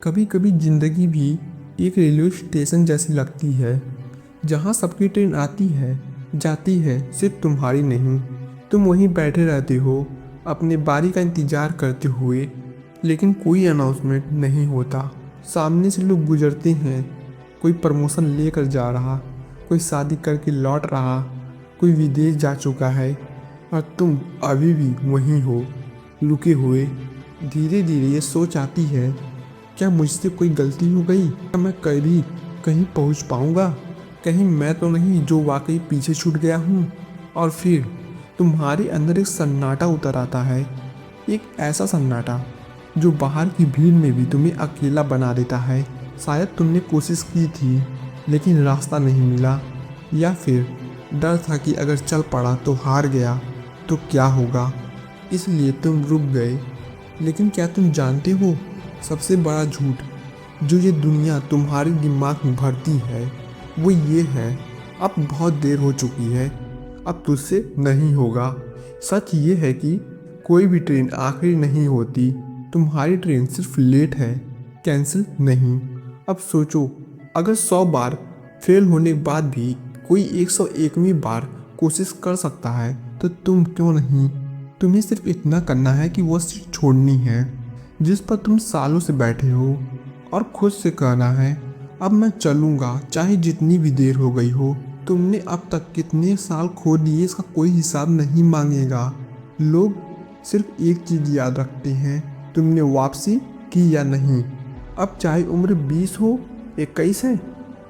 कभी कभी ज़िंदगी भी एक रेलवे स्टेशन जैसी लगती है, जहाँ सबकी ट्रेन आती है जाती है, सिर्फ तुम्हारी नहीं। तुम वहीं बैठे रहते हो अपने बारी का इंतज़ार करते हुए, लेकिन कोई अनाउंसमेंट नहीं होता। सामने से लोग गुजरते हैं, कोई प्रमोशन लेकर जा रहा, कोई शादी करके लौट रहा, कोई विदेश जा चुका है, और तुम अभी भी वहीं हो, रुके हुए। धीरे धीरे ये सोच आती है, क्या मुझसे कोई गलती हो गई? क्या मैं कभी कहीं पहुंच पाऊंगा? कहीं मैं तो नहीं जो वाकई पीछे छूट गया हूं? और फिर तुम्हारे अंदर एक सन्नाटा उतर आता है, एक ऐसा सन्नाटा जो बाहर की भीड़ में भी तुम्हें अकेला बना देता है। शायद तुमने कोशिश की थी लेकिन रास्ता नहीं मिला, या फिर डर था कि अगर चल पड़ा तो हार गया तो क्या होगा, इसलिए तुम रुक गए। लेकिन क्या तुम जानते हो, सबसे बड़ा झूठ जो ये दुनिया तुम्हारे दिमाग में भरती है वो ये है, अब बहुत देर हो चुकी है, अब तुझसे नहीं होगा। सच ये है कि कोई भी ट्रेन आखिरी नहीं होती, तुम्हारी ट्रेन सिर्फ लेट है, कैंसिल नहीं। अब सोचो, अगर 100 बार फेल होने के बाद भी कोई 101वीं बार कोशिश कर सकता है तो तुम क्यों नहीं? तुम्हें सिर्फ इतना करना है कि वो सीट छोड़नी है जिस पर तुम सालों से बैठे हो, और खुद से कहना है, अब मैं चलूँगा चाहे जितनी भी देर हो गई हो। तुमने अब तक कितने साल खो दिए इसका कोई हिसाब नहीं मांगेगा। लोग सिर्फ एक चीज़ याद रखते हैं, तुमने वापसी की या नहीं। अब चाहे उम्र 20 हो, 21 है,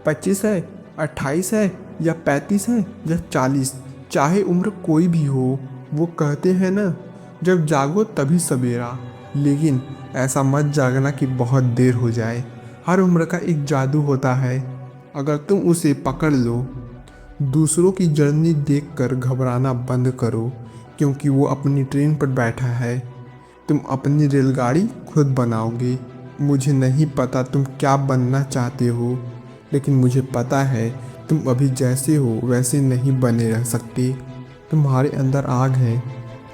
25 है, 28 है, या 35 है, या 40, चाहे उम्र कोई भी हो, वो कहते हैं ना, जब जागो तभी सवेरा। लेकिन ऐसा मत जागना कि बहुत देर हो जाए। हर उम्र का एक जादू होता है, अगर तुम उसे पकड़ लो। दूसरों की जर्नी देखकर घबराना बंद करो, क्योंकि वो अपनी ट्रेन पर बैठा है, तुम अपनी रेलगाड़ी खुद बनाओगे। मुझे नहीं पता तुम क्या बनना चाहते हो, लेकिन मुझे पता है तुम अभी जैसे हो वैसे नहीं बने रह सकते। तुम्हारे अंदर आग है,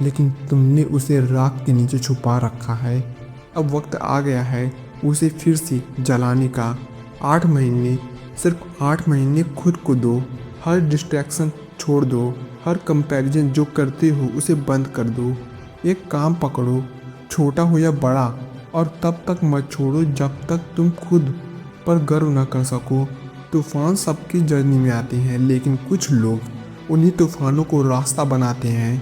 लेकिन तुमने उसे राख के नीचे छुपा रखा है। अब वक्त आ गया है उसे फिर से जलाने का। 8 महीने, सिर्फ 8 महीने खुद को दो। हर डिस्ट्रैक्शन छोड़ दो, हर कंपैरिजन जो करते हो उसे बंद कर दो। एक काम पकड़ो, छोटा हो या बड़ा, और तब तक मत छोड़ो जब तक तुम खुद पर गर्व न कर सको। तूफान सबकी जर्नी में आते हैं, लेकिन कुछ लोग उन्हीं तूफानों को रास्ता बनाते हैं।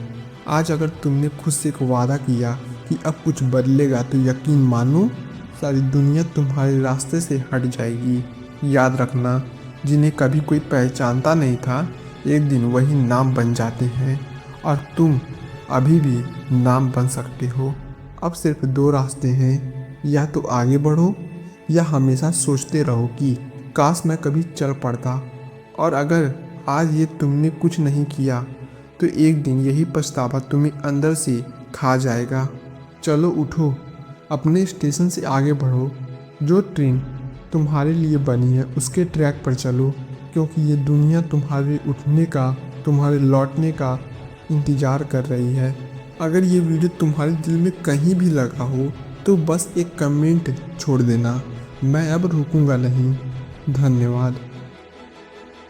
आज अगर तुमने खुद से एक वादा किया कि अब कुछ बदलेगा, तो यकीन मानो सारी दुनिया तुम्हारे रास्ते से हट जाएगी। याद रखना, जिन्हें कभी कोई पहचानता नहीं था, एक दिन वही नाम बन जाते हैं, और तुम अभी भी नाम बन सकते हो। अब सिर्फ 2 रास्ते हैं, या तो आगे बढ़ो या हमेशा सोचते रहो कि काश मैं कभी चल पड़ता। और अगर आज ये तुमने कुछ नहीं किया तो एक दिन यही पछतावा तुम्हें अंदर से खा जाएगा। चलो उठो, अपने स्टेशन से आगे बढ़ो। जो ट्रेन तुम्हारे लिए बनी है उसके ट्रैक पर चलो, क्योंकि ये दुनिया तुम्हारे उठने का, तुम्हारे लौटने का इंतज़ार कर रही है। अगर ये वीडियो तुम्हारे दिल में कहीं भी लगा हो तो बस एक कमेंट छोड़ देना, मैं अब रुकूंगा नहीं। धन्यवाद।